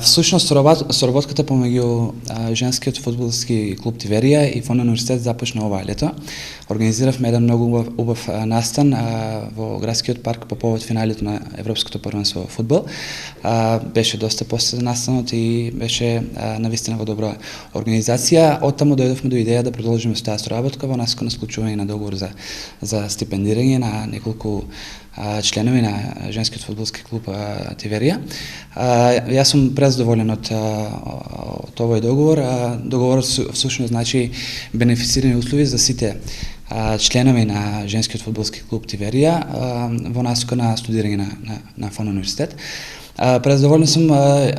Всушност, соработката помеѓу женскиот фудбалски клуб Тиверија и Фон универзитет започна оваа лето. Организиравме еден многу убав настан во градскиот парк по повод финалето на Европското првенство во фудбал. Беше доста посетен настанот и беше навистина во добра организација. Оттаму дојдовме до идеја да продолжиме со таа соработка во насока на склучување на договор за стипендирање на неколку членови на женскиот фудбалски клуб Тиверија. Јас сум презадоволен од овој договор. Договорот всушност значи бенефицирани услови за сите членови на женскиот фудбалски клуб Тиверија во насока на студирање на Фон универзитет. Презадоволен сум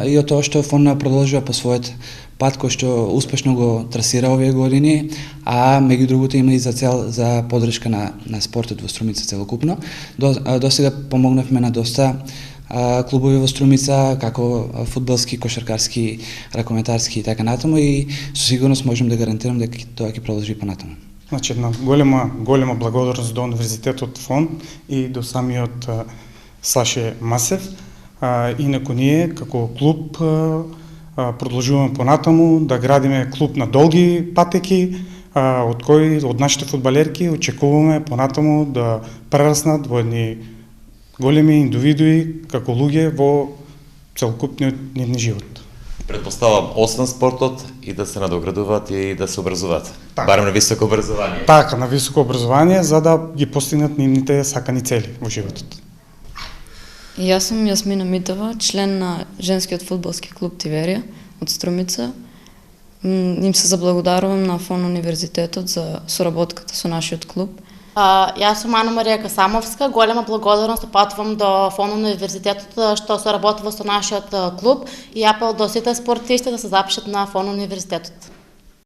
и од тоа што Фон продолжува по својот пат кој што успешно го трасира овие години, а меѓу другото има и за цел за поддршка на спортот во Струмица целокупно. До сега помогнавме на доста клубови во Струмица, како фудбалски, кошаркарски, ракометарски и така натаму, и со сигурност можем да гарантирам дека тоа ќе продолжи понатаму. Значи, една голема благодарност до Универзитетот Фон и до самиот Саше Масев. Инаку ние, како клуб, продолжуваме понатаму да градиме клуб на долги патеки, од кои од нашите фудбалерки очекуваме понатаму да прераснат во едни големи индивидуи како луѓе во целокупниот нивни живот. Предпоставам, освен спортот и да се надоградуваат и да се образуваат. Барем на високо образование. Така, на високо образование, за да ги постигнат нивните сакани цели во животот. Јас сум Јасмина Митова, член на женскиот фудбалски клуб Тиверија од Струмица. Им се заблагодарувам на Фон универзитетот за соработката со нашиот клуб. Јас сум Ана Марија Касамовска, голема благодарност опатувам до Фон универзитетот што соработува со нашиот клуб и апел до сите спортисти да се запишат на Фон универзитетот.